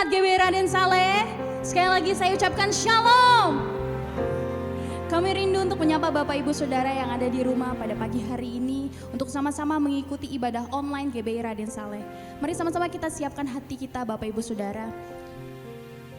Jemaat GBI Raden Saleh, sekali lagi saya ucapkan shalom. Kami rindu untuk menyapa Bapak Ibu Saudara yang ada di rumah pada pagi hari ini untuk sama-sama mengikuti ibadah online GBI Raden Saleh. Mari sama-sama kita siapkan hati kita Bapak Ibu Saudara.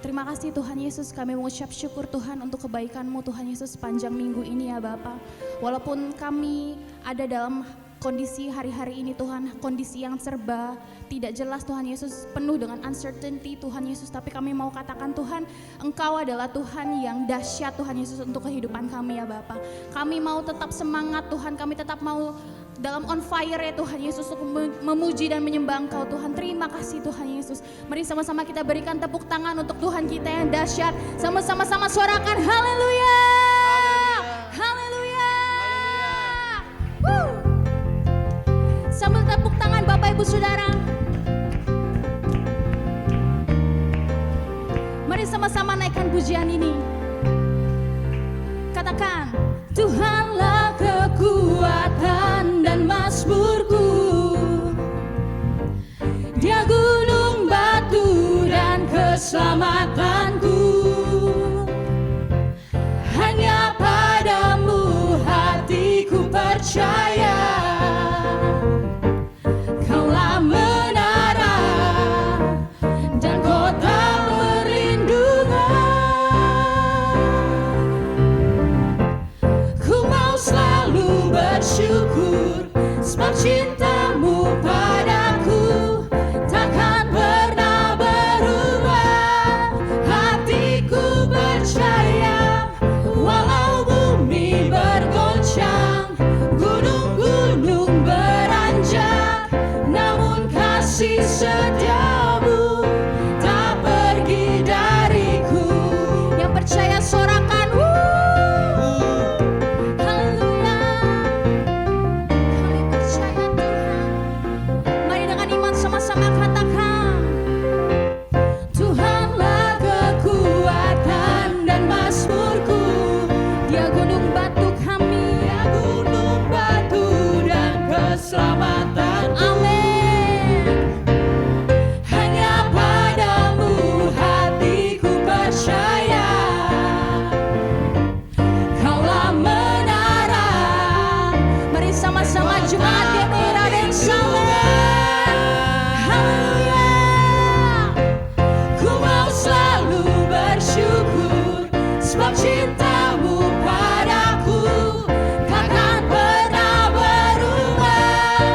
Terima kasih Tuhan Yesus, kami mengucap syukur Tuhan untuk kebaikan-Mu Tuhan Yesus sepanjang minggu ini ya Bapak. Walaupun kami ada dalam kondisi hari-hari ini Tuhan, kondisi yang serba tidak jelas Tuhan Yesus, penuh dengan uncertainty Tuhan Yesus, tapi kami mau katakan Tuhan, Engkau adalah Tuhan yang dahsyat Tuhan Yesus untuk kehidupan kami ya Bapa. Kami mau tetap semangat Tuhan, kami tetap mau dalam on fire ya Tuhan Yesus untuk memuji dan menyembah Engkau Tuhan. Terima kasih Tuhan Yesus. Mari sama-sama kita berikan tepuk tangan untuk Tuhan kita yang dahsyat. Sama-sama suarakan haleluya. Haleluya. Sambil tepuk tangan Bapak Ibu Saudara, mari sama-sama naikkan pujian ini. Katakan, Tuhanlah kekuatan dan mazmurku, Dia gunung batu dan keselamatanku. Hanya padamu hatiku percaya, Kaulah menara dan kota perlindungan. Ku mau selalu bersyukur sebab cinta-Mu padaku takkan pernah berubah. Hatiku percaya walau bumi bergoncang, gunung-gunung beranjak, namun kasih setia-Mu tak pergi dariku. Yang percaya sorakan, haleluya. Kami percaya Tuhan. Mari dengan iman sama-sama katakan, Tuhanlah kekuatan dan mazmurku, Dia gunung batu kami, Dia gunung batu dan keselamatan. Amin. Hanya padamu hatiku percaya, Kaulah menara. Mari sama-sama jemaat GBI Raden Saleh. Haleluya. Ku mau selalu bersyukur sebab cinta-Mu padaku takkan pernah berubah.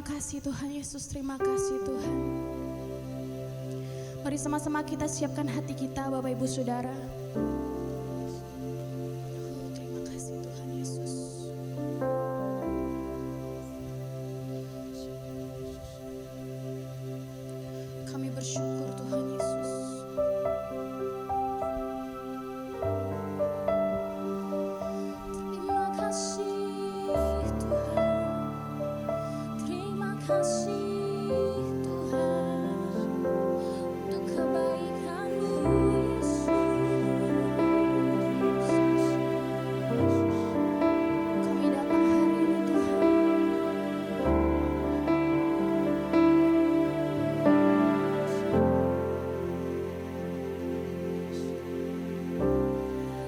Terima kasih Tuhan Yesus, terima kasih Tuhan. Mari sama-sama kita siapkan hati kita Bapak Ibu Saudara. Terima kasih Tuhan Yesus. Kami bersyukur Tuhan Yesus. Terima kasih Tuhan. Terima kasih Tuhan untuk kebaikan-Mu Yesus. Kami datang hari ini Tuhan.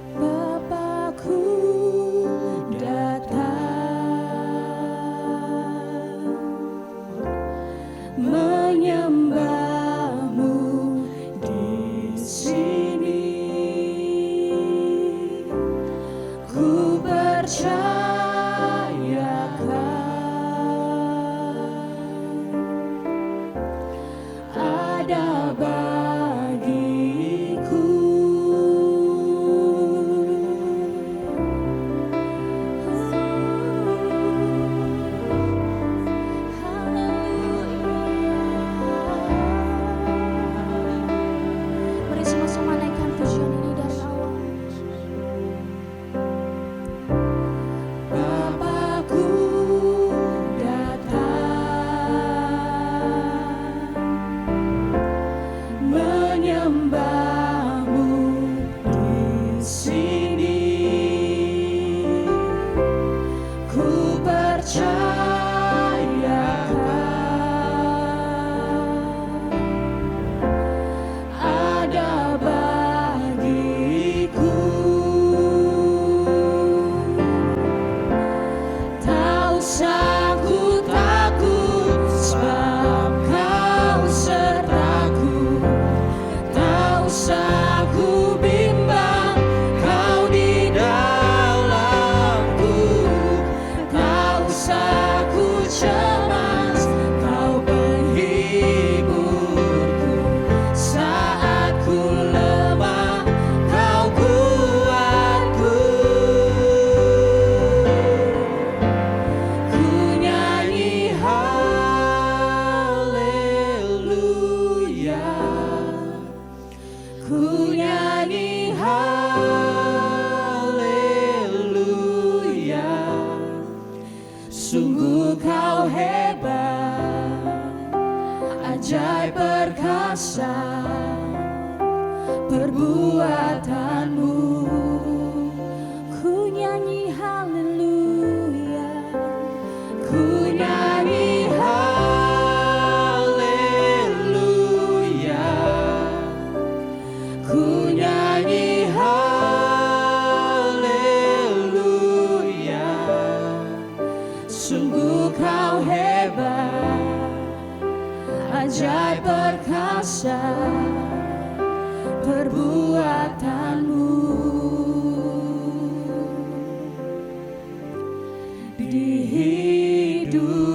Bapakku menyembah-Mu di sini, ku percayakan ada bagiku. Mari sama-sama naikkan pujian ini dari awal. Bapakku datang, menyembah-Mu di sini, ku percayakan ada bagiku. Tak usah ku takut, sebab Kau sertaku. Tak usah ku bimbang, Kau di dalamku. Tak usah ku cemas, Kau penghiburku. Saat ku lemah, Kau kuatku. Ku nyanyi haleluya, ku nyanyi haleluya. Sungguh Kau hebat, ajaib perkasa perbuatan-Mu. Ku nyanyi haleluya, ku nyanyi haleluya, ku nyanyi haleluya. Sungguh Kau hebat, ajaib perkasa perbuatan-Mu. Di hidupku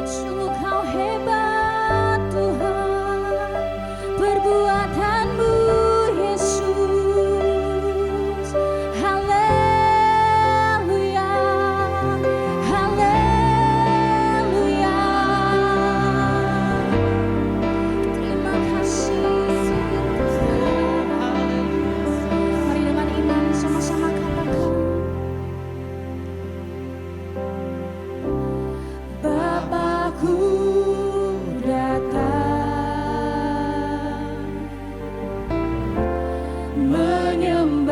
sungguh Kau hebat Tuhan, perbuatan-Mu Yesus. Haleluya, haleluya. Terima kasih Tuhan. Mari dengan iman sama-sama katakan. Bapakku datang, menyembah-Mu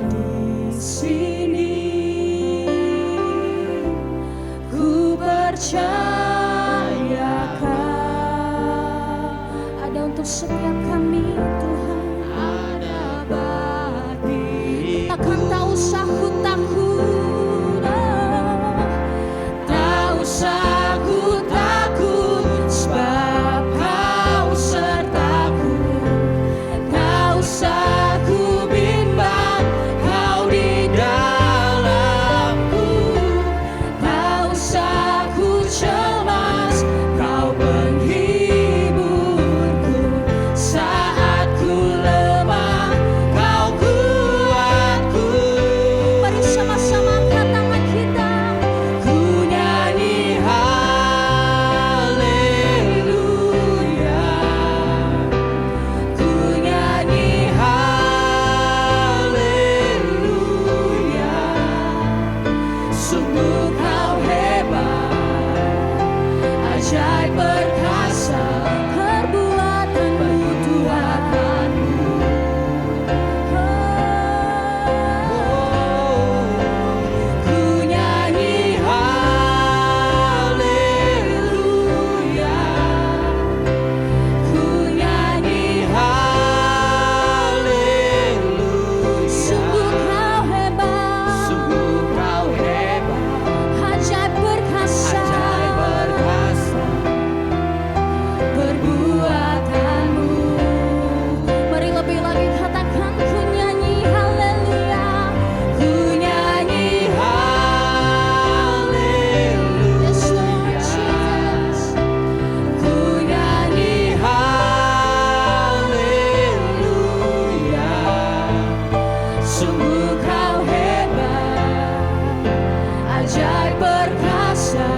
di sini, ku percayakan ada untuk setiap kami Tuhan. Ada bagi, takkan tak usah ku takut, tak usah ku takut, sebab Kau sertaku. Tak usah ku bimbang, Kau di dalamku. Sungguh kau hebat, ajaib perkasa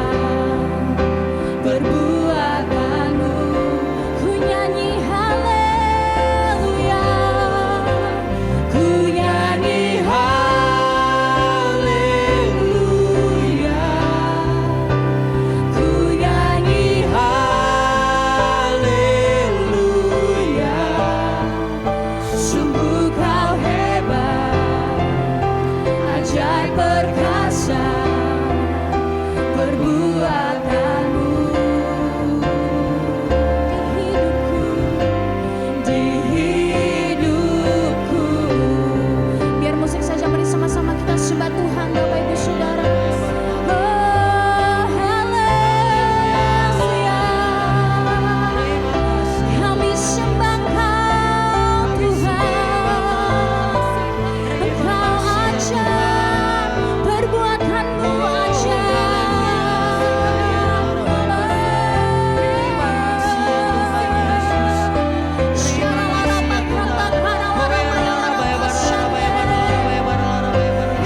perbuatanmu. Ku nyanyi haleluya, ku nyanyi haleluya, ku nyanyi haleluya. Sungguh kau hebat, ajaib perkasa perbuatanmu. Di hidupku, biar musik saja, mari sama-sama kita sembah Tuhan Bapak Ibu Saudara. Oh haleluya, kami sembah Kau Tuhan. Engkau ajaib, perbuatanmu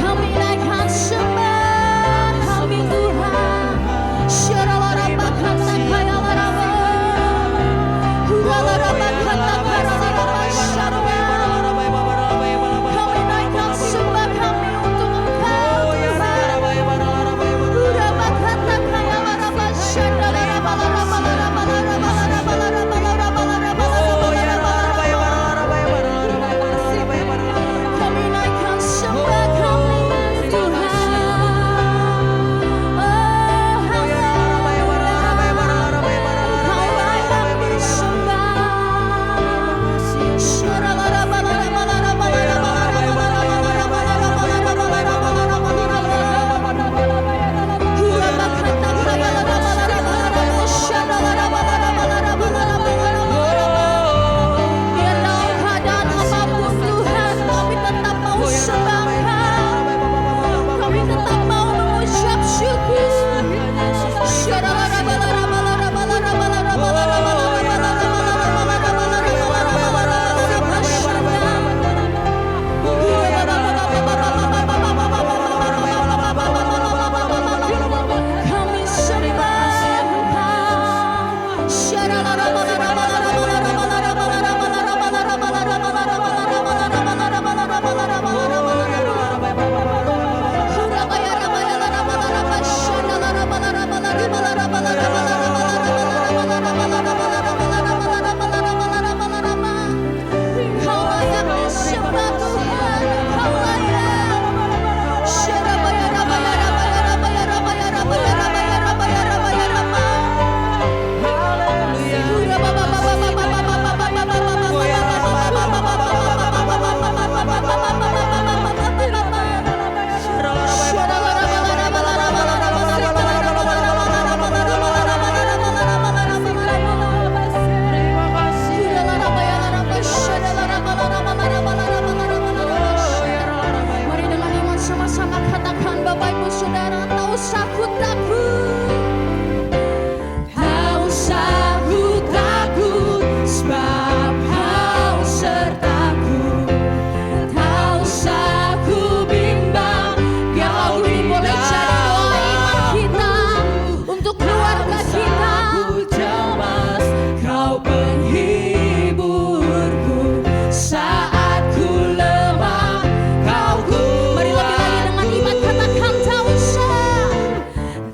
kami naikkan sembah kami Tuhan. Kami naikkan sembah kami untuk Engkau Tuhan. Kami naikkan sembah kami Tuhan. Oh haleluya, Kau layak biar dalam keadaan apapun Tuhan, kami tetap mau sembah Kau. Kami tetap mau mengucap syukur. Kami sembah Kau layak disembah Tuhan, Kau layak. Mari dengan iman sama-sama katakan Bapak Ibu Saudara, tak usah ku takut. Tak usah ku takut, sebab Kau sertaku. Tak usah ku bimbang, Kau boleh jadi doa iman kita untuk keluarga kita. Cemas, Kau penghiburku saat ku lemah. Mari lebih lagi dengan iman katakan tak usah.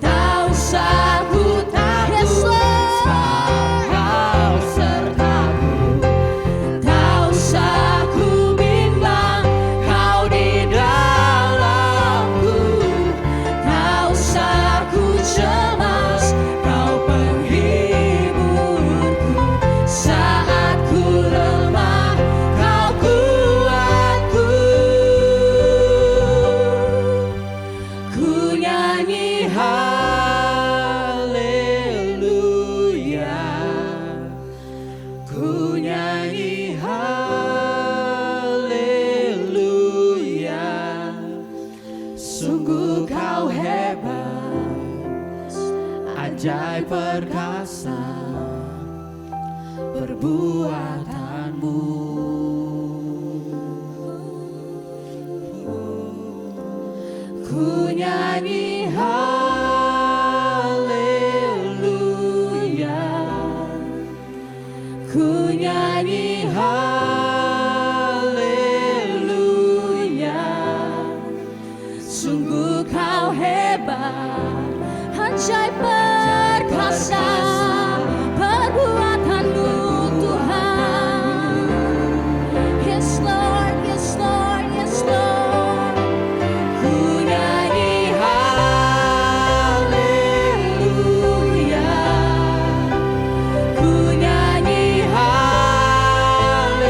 Tak usah ku takut, Kau sertaku. Tak usah ku bimbang, Kau di dalamku. Tak usah ku cemas, Kau penghiburku saat ku lemah. Kau kuatku. Ku nyanyi haleluya, ku nyanyi haleluya. Sungguh Kau hebat, ajaib perkasa perbuatanmu. Ku nyanyi haleluya, ku nyanyi haleluya. Sungguh kau hebat, Ajaib perkasa perbuatanmu Tuhan. Yes Lord, yes Lord, yes Lord. ku nyanyi haleluya, ku nyanyi haleluya.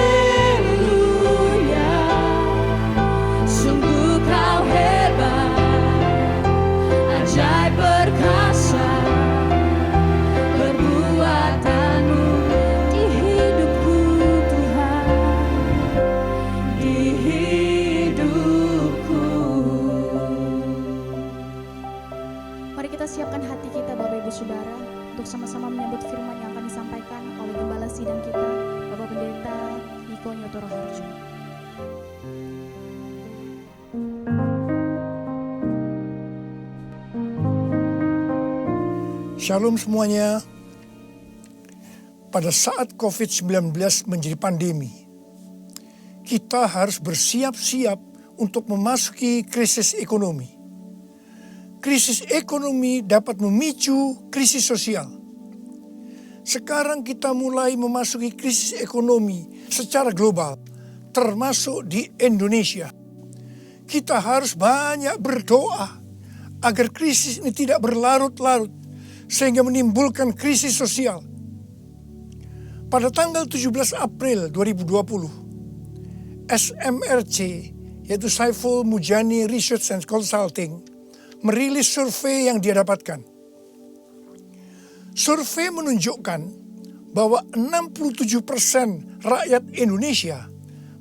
Sungguh kau hebat, ajaib perkasa perbuatanmu Di hidupku Tuhan, di hidupku. mari kita siapkan hati kita Bapak Ibu Saudara untuk sama-sama menyambut firman yang akan disampaikan oleh Gembala Sidang kita, Bapak Pendeta Niko Nyotoro Harjo. Shalom semuanya. Pada saat COVID-19 menjadi pandemi, kita harus bersiap-siap untuk memasuki krisis ekonomi. Krisis ekonomi dapat memicu krisis sosial. Sekarang kita mulai memasuki krisis ekonomi secara global, termasuk di Indonesia. Kita harus banyak berdoa agar krisis ini tidak berlarut-larut sehingga menimbulkan krisis sosial. Pada tanggal 17 April 2020, SMRC, yaitu Saiful Mujani Research and Consulting, merilis survei yang dia dapatkan. Survei menunjukkan bahwa 67% rakyat Indonesia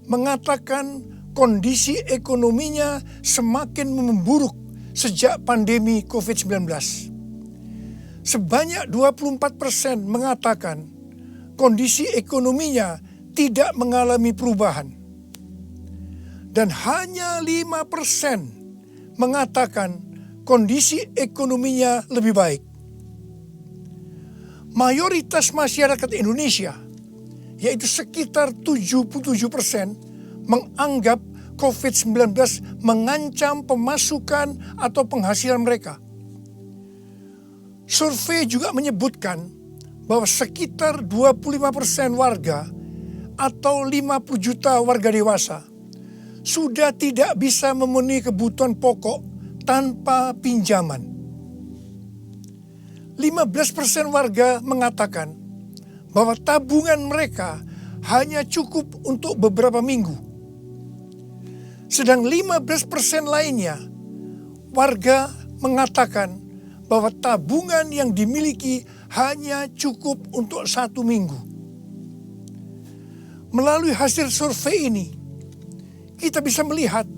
mengatakan kondisi ekonominya semakin memburuk sejak pandemi COVID-19. Sebanyak 24% mengatakan kondisi ekonominya tidak mengalami perubahan. Dan hanya 5% mengatakan kondisi ekonominya lebih baik. Mayoritas masyarakat Indonesia, yaitu sekitar 77%, menganggap COVID-19 mengancam pemasukan atau penghasilan mereka. Survei juga menyebutkan bahwa sekitar 25% warga atau 50 juta warga dewasa sudah tidak bisa memenuhi kebutuhan pokok tanpa pinjaman. 15% warga mengatakan bahwa tabungan mereka hanya cukup untuk beberapa minggu. Sedang 15% lainnya warga mengatakan bahwa tabungan yang dimiliki hanya cukup untuk 1 minggu. Melalui hasil survei ini, kita bisa melihat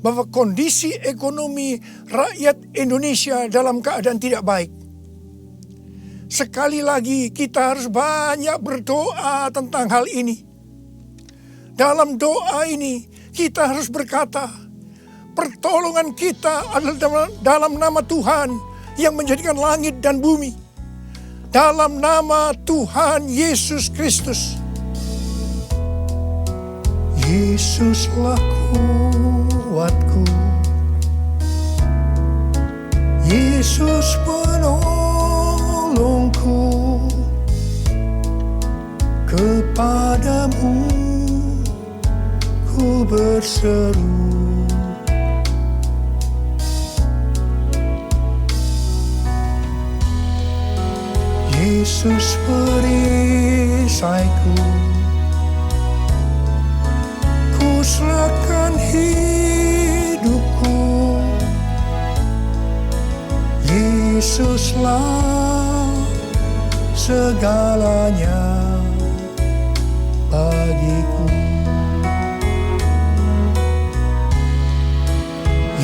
bahwa kondisi ekonomi rakyat Indonesia dalam keadaan tidak baik. Sekali lagi kita harus banyak berdoa tentang hal ini. Dalam doa ini kita harus berkata, pertolongan kita adalah dalam nama Tuhan yang menjadikan langit dan bumi. Dalam nama Tuhan Yesus Kristus. Yesuslah kuatku, Yesus penolongku, kepadamu ku berseru. Yesus perisaiku, ku serahkan hidupku. Yesuslah segalanya bagiku.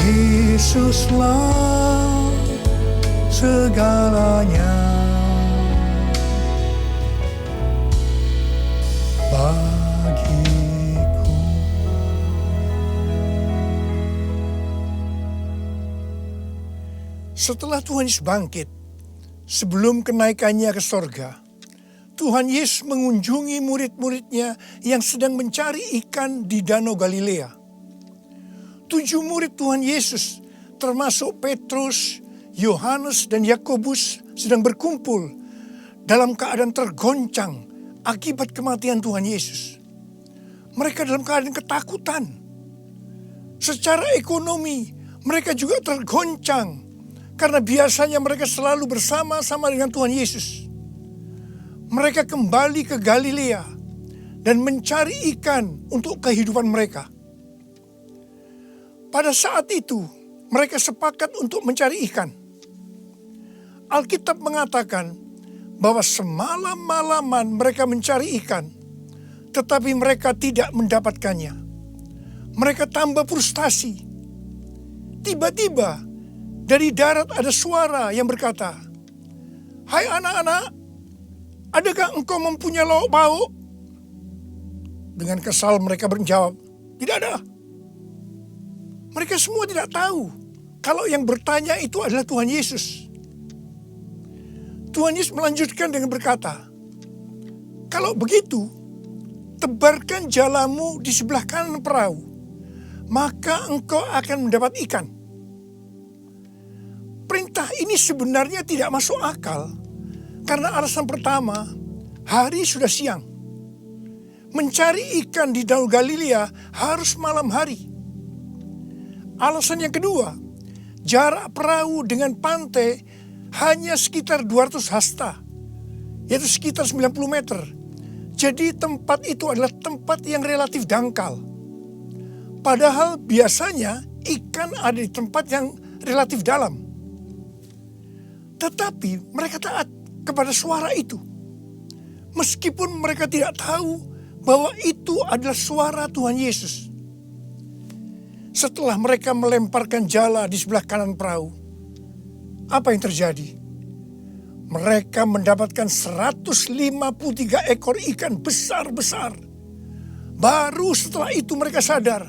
Yesuslah segalanya bagiku. Setelah Tuhan Yesus bangkit, sebelum kenaikannya ke sorga, Tuhan Yesus mengunjungi murid-muridnya yang sedang mencari ikan di Danau Galilea. 7 murid Tuhan Yesus, termasuk Petrus, Yohanes, dan Yakobus, sedang berkumpul dalam keadaan tergoncang akibat kematian Tuhan Yesus. Mereka dalam keadaan ketakutan. Secara ekonomi, mereka juga tergoncang karena biasanya mereka selalu bersama-sama dengan Tuhan Yesus. Mereka kembali ke Galilea dan mencari ikan untuk kehidupan mereka. Pada saat itu, mereka sepakat untuk mencari ikan. Alkitab mengatakan bahwa semalam-malaman mereka mencari ikan, tetapi mereka tidak mendapatkannya. Mereka tambah frustasi. Tiba-tiba dari darat ada suara yang berkata, "Hai anak-anak, adakah engkau mempunyai lauk pauk?" Dengan kesal mereka menjawab, "Tidak ada." Mereka semua tidak tahu kalau yang bertanya itu adalah Tuhan Yesus. Tuhan Yesus melanjutkan dengan berkata, "Kalau begitu, tebarkan jalamu di sebelah kanan perahu, maka engkau akan mendapat ikan." Perintah ini sebenarnya tidak masuk akal karena alasan pertama, hari sudah siang. Mencari ikan di Danau Galilea harus malam hari. Alasan yang kedua, jarak perahu dengan pantai hanya sekitar 200 hasta, yaitu sekitar 90 meter. Jadi tempat itu adalah tempat yang relatif dangkal. Padahal biasanya ikan ada di tempat yang relatif dalam. Tetapi mereka taat kepada suara itu. Meskipun mereka tidak tahu bahwa itu adalah suara Tuhan Yesus. Setelah mereka melemparkan jala di sebelah kanan perahu, apa yang terjadi? Mereka mendapatkan 153 ekor ikan besar-besar. Baru setelah itu mereka sadar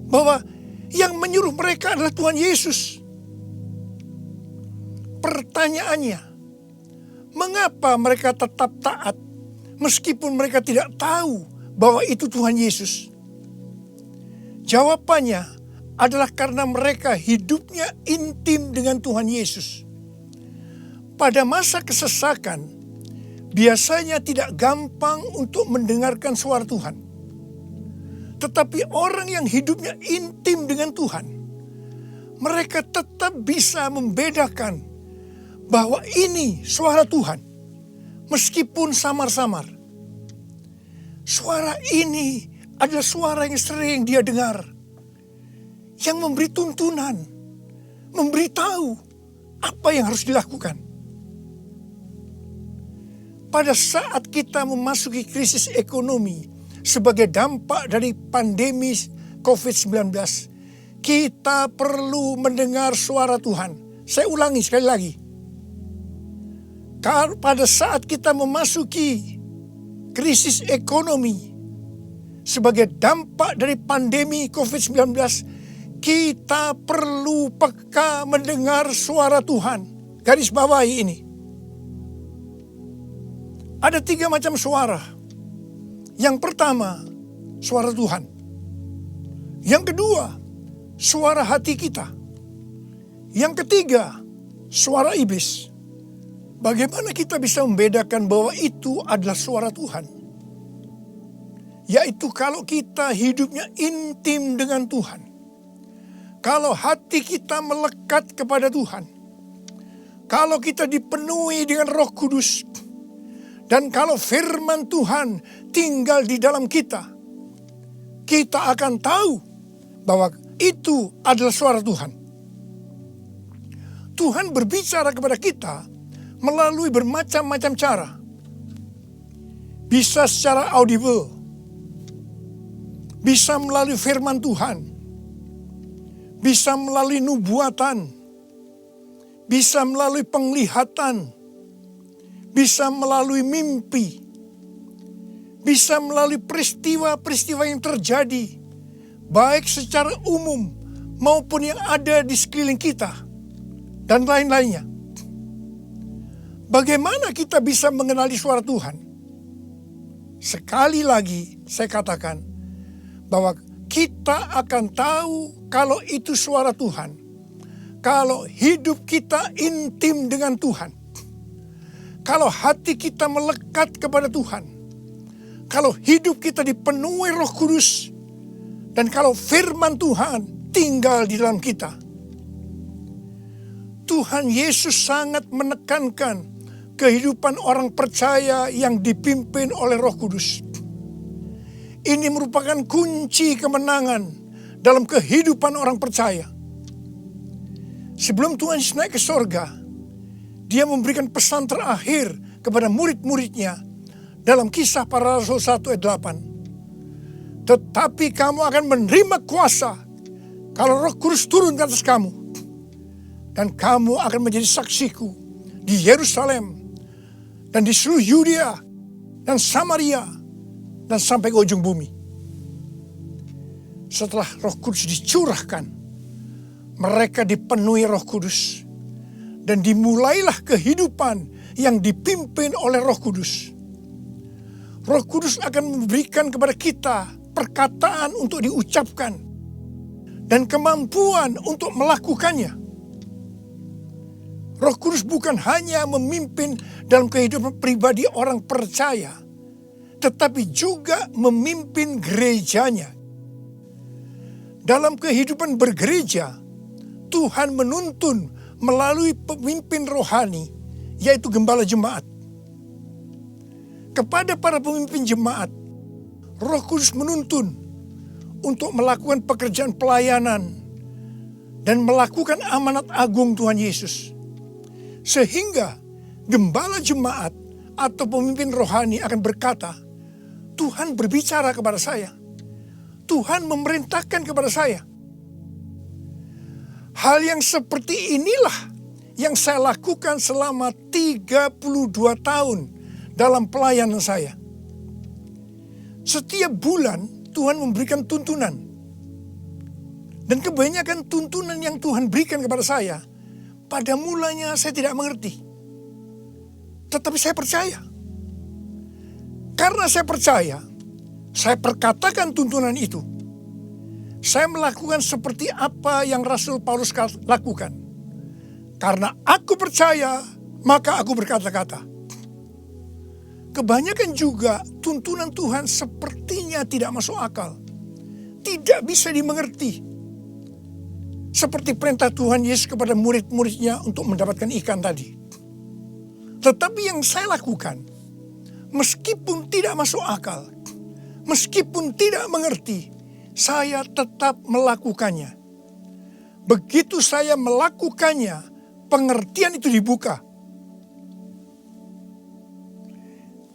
bahwa yang menyuruh mereka adalah Tuhan Yesus. Pertanyaannya, mengapa mereka tetap taat meskipun mereka tidak tahu bahwa itu Tuhan Yesus? Jawabannya adalah karena mereka hidupnya intim dengan Tuhan Yesus. Pada masa kesesakan, biasanya tidak gampang untuk mendengarkan suara Tuhan. Tetapi orang yang hidupnya intim dengan Tuhan, mereka tetap bisa membedakan bahwa ini suara Tuhan, meskipun samar-samar. Suara ini adalah suara yang sering dia dengar, yang memberi tuntunan, memberitahu apa yang harus dilakukan. Pada saat kita memasuki krisis ekonomi sebagai dampak dari pandemi COVID-19, kita perlu mendengar suara Tuhan. Saya ulangi sekali lagi. Pada saat kita memasuki krisis ekonomi sebagai dampak dari pandemi COVID-19, kita perlu peka mendengar suara Tuhan. Garis bawahi ini. Ada 3 macam suara. Yang pertama, suara Tuhan. Yang kedua, suara hati kita. Yang ketiga, suara iblis. Bagaimana kita bisa membedakan bahwa itu adalah suara Tuhan? Yaitu kalau kita hidupnya intim dengan Tuhan. Kalau hati kita melekat kepada Tuhan. Kalau kita dipenuhi dengan Roh Kudus. Dan kalau firman Tuhan tinggal di dalam kita. Kita akan tahu bahwa itu adalah suara Tuhan. Tuhan berbicara kepada kita melalui bermacam-macam cara. Bisa secara audible. Bisa melalui firman Tuhan. Bisa melalui nubuatan. Bisa melalui penglihatan. Bisa melalui mimpi. Bisa melalui peristiwa-peristiwa yang terjadi. Baik secara umum maupun yang ada di sekeliling kita. dan lain-lainnya. Bagaimana kita bisa mengenali suara Tuhan? Sekali lagi saya katakan bahwa kita akan tahu kalau itu suara Tuhan, kalau hidup kita intim dengan Tuhan, kalau hati kita melekat kepada Tuhan, kalau hidup kita dipenuhi Roh Kudus, dan kalau firman Tuhan tinggal di dalam kita. Tuhan Yesus sangat menekankan kehidupan orang percaya yang dipimpin oleh Roh Kudus. Ini merupakan kunci kemenangan dalam kehidupan orang percaya. Sebelum Tuhan Yesus naik ke sorga, dia memberikan pesan terakhir kepada murid-muridnya dalam Kisah Para Rasul 1 ayat 8. Tetapi kamu akan menerima kuasa kalau Roh Kudus turun ke atas kamu. Dan kamu akan menjadi saksiku di Yerusalem dan di seluruh Yudea dan Samaria dan sampai ke ujung bumi. Setelah Roh Kudus dicurahkan, mereka dipenuhi Roh Kudus. Dan dimulailah kehidupan yang dipimpin oleh Roh Kudus. Roh Kudus akan memberikan kepada kita perkataan untuk diucapkan dan kemampuan untuk melakukannya. Roh Kudus bukan hanya memimpin dalam kehidupan pribadi orang percaya, tetapi juga memimpin gerejanya. Dalam kehidupan bergereja, Tuhan menuntun melalui pemimpin rohani, yaitu gembala jemaat. Kepada para pemimpin jemaat, Roh Kudus menuntun untuk melakukan pekerjaan pelayanan dan melakukan amanat agung Tuhan Yesus. Sehingga gembala jemaat atau pemimpin rohani akan berkata, Tuhan berbicara kepada saya. Tuhan memerintahkan kepada saya. Hal yang seperti inilah yang saya lakukan selama 32 tahun dalam pelayanan saya. Setiap bulan Tuhan memberikan tuntunan. Dan kebanyakan tuntunan yang Tuhan berikan kepada saya, pada mulanya saya tidak mengerti. Tetapi saya percaya. Karena saya percaya, saya perkatakan tuntunan itu. Saya melakukan seperti apa yang Rasul Paulus lakukan. Karena aku percaya, maka aku berkata-kata. Kebanyakan juga tuntunan Tuhan sepertinya tidak masuk akal. Tidak bisa dimengerti. Seperti perintah Tuhan Yesus kepada murid-muridnya untuk mendapatkan ikan tadi. Tetapi yang saya lakukan, meskipun tidak masuk akal, meskipun tidak mengerti, saya tetap melakukannya. Begitu saya melakukannya, pengertian itu dibuka.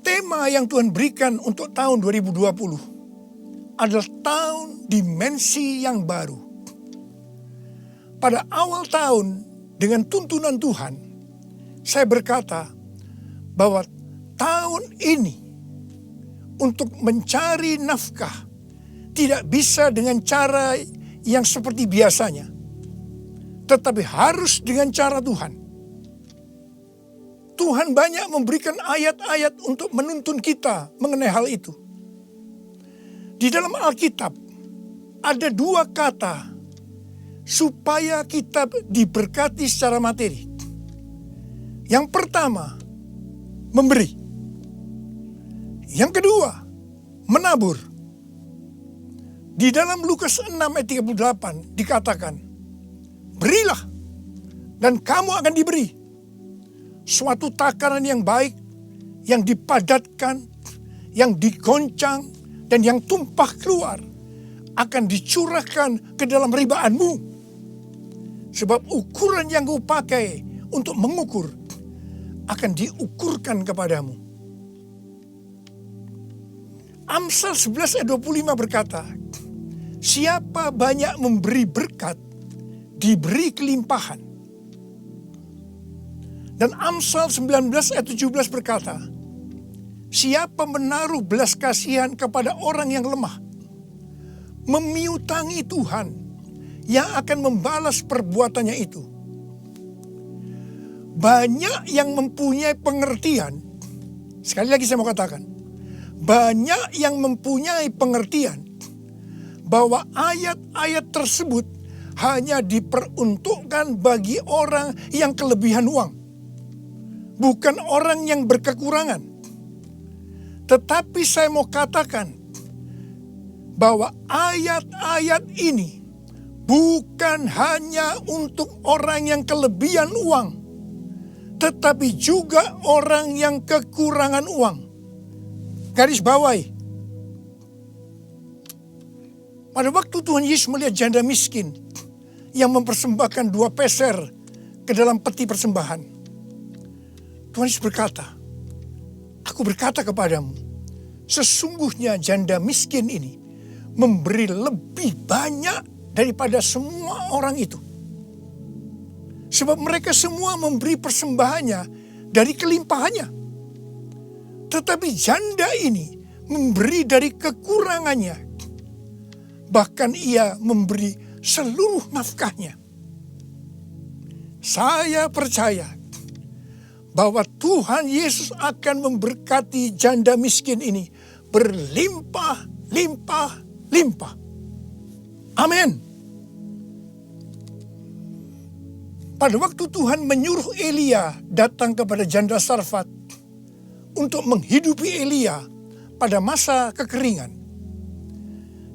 Tema yang Tuhan berikan untuk tahun 2020 adalah tahun dimensi yang baru. Pada awal tahun dengan tuntunan Tuhan, saya berkata bahwa tahun ini untuk mencari nafkah tidak bisa dengan cara yang seperti biasanya, tetapi harus dengan cara Tuhan. Tuhan banyak memberikan ayat-ayat untuk menuntun kita mengenai hal itu. Di dalam Alkitab ada dua kata supaya kita diberkati secara materi. Yang pertama, memberi. Yang kedua, menabur. Di dalam Lukas 6 ayat 38 dikatakan, berilah dan kamu akan diberi. Suatu takaran yang baik, yang dipadatkan, yang digoncang, dan yang tumpah keluar akan dicurahkan ke dalam ribaanmu. Sebab ukuran yang kau pakai untuk mengukur akan diukurkan kepadamu. Amsal 11 ayat 25 berkata, siapa banyak memberi berkat, diberi kelimpahan. Dan Amsal 19 ayat 17 berkata, siapa menaruh belas kasihan kepada orang yang lemah, memiutangi Tuhan yang akan membalas perbuatannya itu. banyak yang mempunyai pengertian. Sekali lagi saya mau katakan, banyak yang mempunyai pengertian bahwa ayat-ayat tersebut hanya diperuntukkan bagi orang yang kelebihan uang, bukan orang yang berkekurangan. Tetapi saya mau katakan bahwa ayat-ayat ini bukan hanya untuk orang yang kelebihan uang, tetapi juga orang yang kekurangan uang. Garis bawahi, pada waktu Tuhan Yesus melihat janda miskin yang mempersembahkan 2 peser ke dalam peti persembahan, Tuhan Yesus berkata, "Aku berkata kepadamu, sesungguhnya janda miskin ini memberi lebih banyak daripada semua orang itu. Sebab mereka semua memberi persembahannya dari kelimpahannya. Tetapi janda ini memberi dari kekurangannya. Bahkan ia memberi seluruh nafkahnya." Saya percaya bahwa Tuhan Yesus akan memberkati janda miskin ini berlimpah, limpah, limpah. Amin. Pada waktu Tuhan menyuruh Elia datang kepada janda Sarfat untuk menghidupi Elia pada masa kekeringan,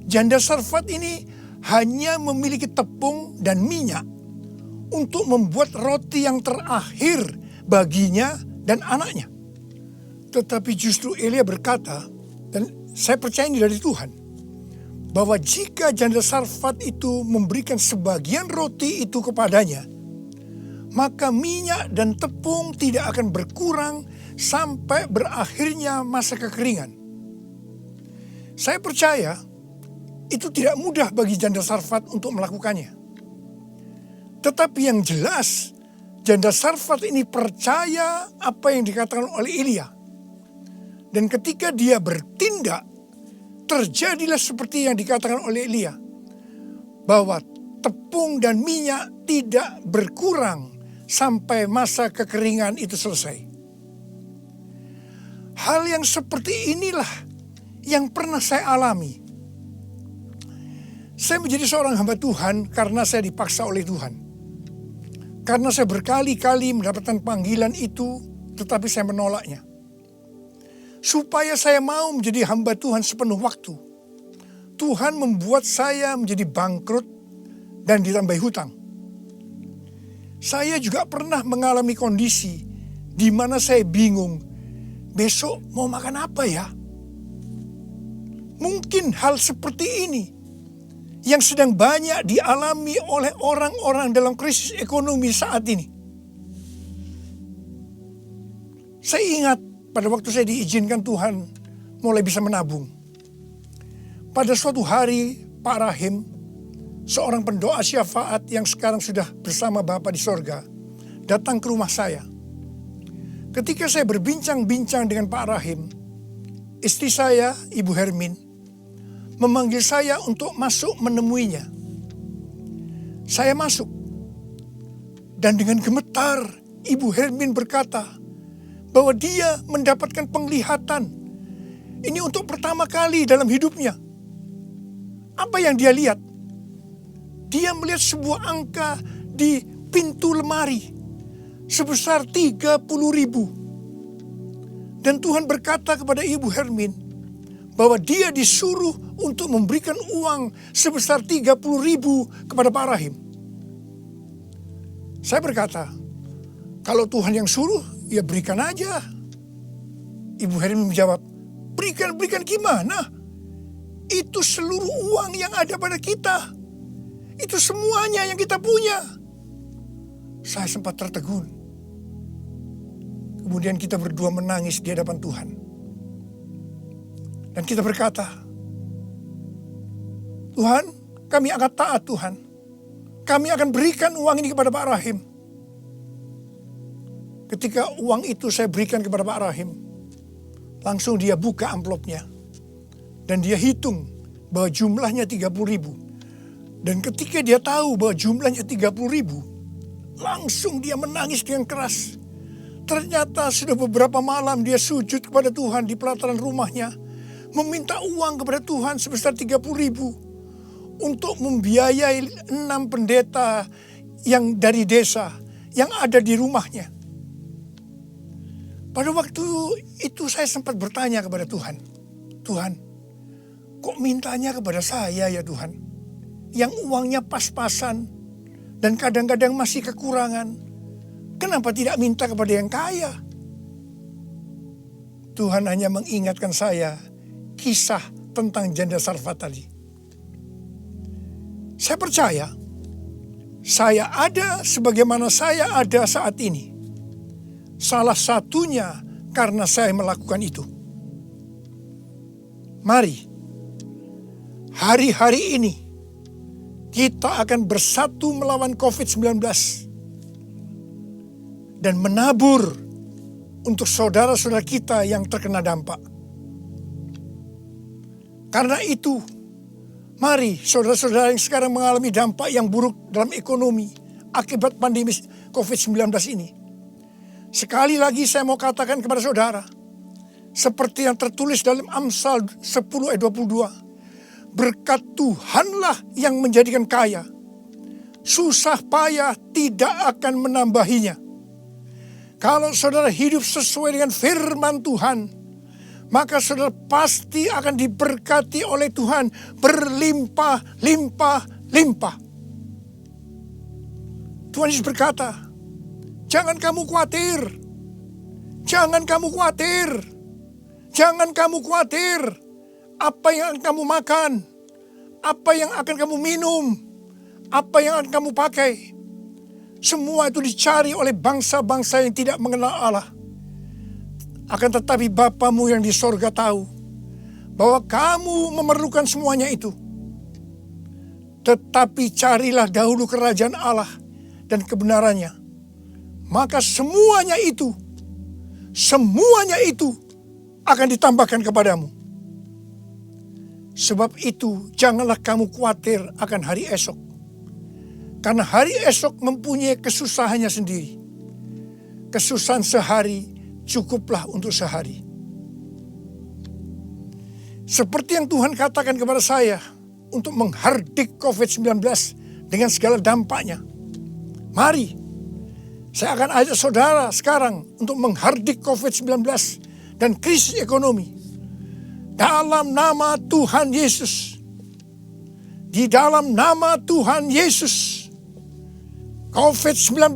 janda Sarfat ini hanya memiliki tepung dan minyak untuk membuat roti yang terakhir baginya dan anaknya. Tetapi justru Elia berkata, dan saya percaya ini dari Tuhan, bahwa jika janda Sarfat itu memberikan sebagian roti itu kepadanya, maka minyak dan tepung tidak akan berkurang sampai berakhirnya masa kekeringan. Saya percaya itu tidak mudah bagi janda Sarfat untuk melakukannya. Tetapi yang jelas, janda Sarfat ini percaya apa yang dikatakan oleh Elia. Dan ketika dia bertindak, terjadilah seperti yang dikatakan oleh Elia, bahwa tepung dan minyak tidak berkurang sampai masa kekeringan itu selesai. Hal yang seperti inilah yang pernah saya alami. Saya menjadi seorang hamba Tuhan karena saya dipaksa oleh Tuhan. Karena saya berkali-kali mendapatkan panggilan itu, tetapi saya menolaknya. Supaya saya mau menjadi hamba Tuhan sepenuh waktu, Tuhan membuat saya menjadi bangkrut dan ditambahi hutang. Saya juga pernah mengalami kondisi di mana saya bingung, besok mau makan apa ya? Mungkin hal seperti ini yang sedang banyak dialami oleh orang-orang dalam krisis ekonomi saat ini. Saya ingat pada waktu saya diizinkan Tuhan mulai bisa menabung. Pada suatu hari Pak Rahim, seorang pendoa syafaat yang sekarang sudah bersama Bapa di sorga, datang ke rumah saya. Ketika saya berbincang-bincang dengan Pak Rahim, istri saya, Ibu Hermin, memanggil saya untuk masuk menemuinya. Saya masuk, dan dengan gemetar Ibu Hermin berkata bahwa dia mendapatkan penglihatan. Ini untuk pertama kali dalam hidupnya. Apa yang dia lihat? Dia melihat sebuah angka di pintu lemari sebesar 30.000. Dan Tuhan berkata kepada Ibu Hermin bahwa dia disuruh untuk memberikan uang sebesar 30.000 kepada Pak Rahim. Saya berkata, kalau Tuhan yang suruh, ya berikan aja. Ibu Hermin menjawab, berikan gimana? Itu seluruh uang yang ada pada kita. Itu semuanya yang kita punya. Saya sempat tertegun. Kemudian kita berdua menangis di hadapan Tuhan. Dan kita berkata, Tuhan, kami akan taat Tuhan. Kami akan berikan uang ini kepada Pak Rahim. Ketika uang itu saya berikan kepada Pak Rahim, langsung dia buka amplopnya. Dan dia hitung bahwa jumlahnya 30.000. Dan ketika dia tahu bahwa jumlahnya 30.000, Langsung dia menangis dengan keras. Ternyata sudah beberapa malam dia sujud kepada Tuhan di pelataran rumahnya. Meminta uang kepada Tuhan sebesar 30.000 untuk membiayai 6 pendeta yang dari desa yang ada di rumahnya. Pada waktu itu saya sempat bertanya kepada Tuhan, Tuhan, kok mintanya kepada saya ya Tuhan? Yang uangnya pas-pasan dan kadang-kadang masih kekurangan. Kenapa tidak minta kepada yang kaya? Tuhan hanya mengingatkan saya kisah tentang janda Sarfat tadi. Saya percaya, saya ada sebagaimana saya ada saat ini. Salah satunya karena saya melakukan itu. Mari, hari-hari ini kita akan bersatu melawan COVID-19 dan menabur untuk saudara-saudara kita yang terkena dampak. Karena itu, mari saudara-saudara yang sekarang mengalami dampak yang buruk dalam ekonomi akibat pandemi COVID-19 ini. Sekali lagi saya mau katakan kepada saudara, seperti yang tertulis dalam Amsal 10 ayat 22. Berkat Tuhanlah yang menjadikan kaya. Susah payah tidak akan menambahinya. Kalau saudara hidup sesuai dengan firman Tuhan, maka saudara pasti akan diberkati oleh Tuhan berlimpah, limpah, limpah. Tuhan Yesus berkata, jangan kamu khawatir. Jangan kamu khawatir. Jangan kamu khawatir. Apa yang akan kamu makan? Apa yang akan kamu minum? Apa yang akan kamu pakai? Semua itu dicari oleh bangsa-bangsa yang tidak mengenal Allah. Akan tetapi Bapamu yang di sorga tahu bahwa kamu memerlukan semuanya itu. Tetapi carilah dahulu kerajaan Allah dan kebenarannya. Maka semuanya itu akan ditambahkan kepadamu. Sebab itu janganlah kamu khawatir akan hari esok. Karena hari esok mempunyai kesusahannya sendiri. Kesusahan sehari cukuplah untuk sehari. Seperti yang Tuhan katakan kepada saya untuk menghardik COVID-19 dengan segala dampaknya. Mari, saya akan ajak saudara sekarang untuk menghardik COVID-19 dan krisis ekonomi. Dalam nama Tuhan Yesus. Di dalam nama Tuhan Yesus. COVID-19,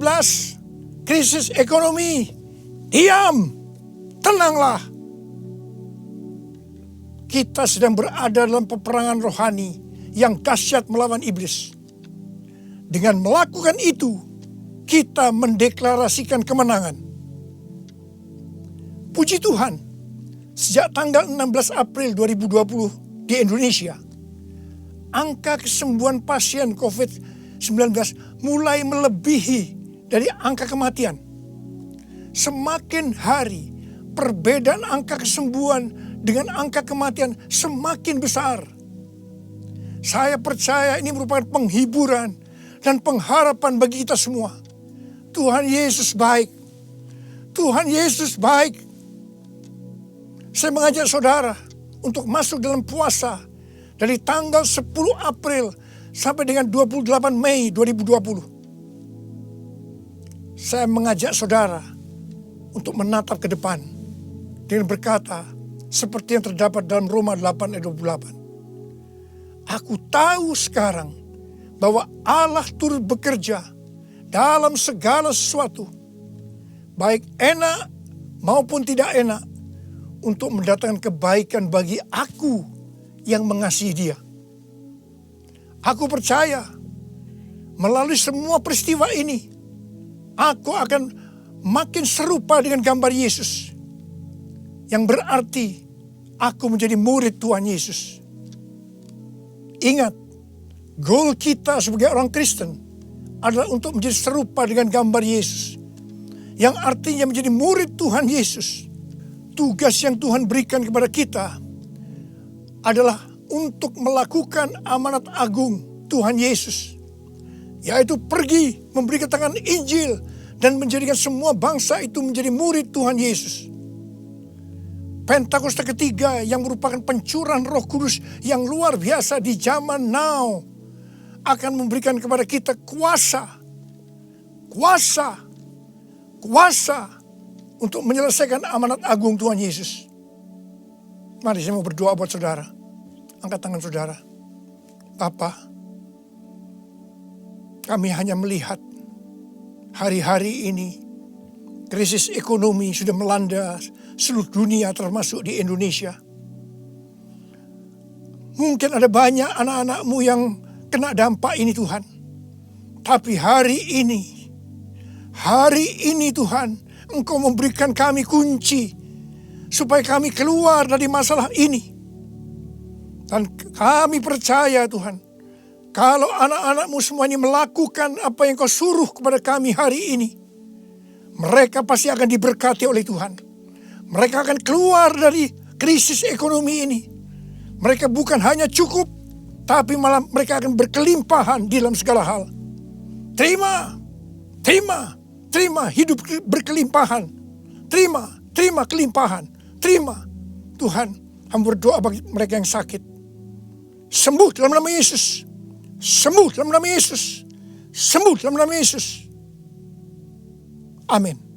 krisis ekonomi, diam, tenanglah. Kita sedang berada dalam peperangan rohani yang dahsyat melawan iblis. Dengan melakukan itu, kita mendeklarasikan kemenangan. Puji Tuhan, sejak tanggal 16 April 2020 di Indonesia, angka kesembuhan pasien COVID-19 mulai melebihi dari angka kematian. Semakin hari, perbedaan angka kesembuhan dengan angka kematian semakin besar. Saya percaya ini merupakan penghiburan dan pengharapan bagi kita semua. Tuhan Yesus baik. Tuhan Yesus baik. Saya mengajak saudara untuk masuk dalam puasa dari tanggal 10 April sampai dengan 28 Mei 2020. Saya mengajak saudara untuk menatap ke depan dengan berkata seperti yang terdapat dalam Roma 8 ayat 28. Aku tahu sekarang bahwa Allah turut bekerja dalam segala sesuatu, baik enak maupun tidak enak, untuk mendatangkan kebaikan bagi aku yang mengasihi Dia. Aku percaya melalui semua peristiwa ini, aku akan makin serupa dengan gambar Yesus. Yang berarti aku menjadi murid Tuhan Yesus. Ingat, goal kita sebagai orang Kristen adalah untuk menjadi serupa dengan gambar Yesus. Yang artinya menjadi murid Tuhan Yesus. Tugas yang Tuhan berikan kepada kita adalah untuk melakukan amanat agung Tuhan Yesus. yaitu pergi memberi keterangan Injil dan menjadikan semua bangsa itu menjadi murid Tuhan Yesus. Pentakosta ketiga yang merupakan pencurahan Roh Kudus yang luar biasa di zaman now akan memberikan kepada kita kuasa untuk menyelesaikan amanat agung Tuhan Yesus. Mari saya mau berdoa buat saudara. Angkat tangan saudara. Bapa, kami hanya melihat hari-hari ini krisis ekonomi sudah melanda seluruh dunia termasuk di Indonesia. Mungkin ada banyak anak-anak-Mu yang kena dampak ini Tuhan. Tapi hari ini Tuhan, Engkau memberikan kami kunci supaya kami keluar dari masalah ini. Dan kami percaya Tuhan, kalau anak-anak-Mu semua ini melakukan apa yang Kau suruh kepada kami hari ini, mereka pasti akan diberkati oleh Tuhan. Mereka akan keluar dari krisis ekonomi ini. Mereka bukan hanya cukup, tapi malah mereka akan berkelimpahan di dalam segala hal. Terima hidup berkelimpahan. Terima kelimpahan. Terima. Tuhan, hamba berdoa bagi mereka yang sakit. Sembuh dalam nama Yesus. Sembuh dalam nama Yesus. Sembuh dalam nama Yesus. Amin.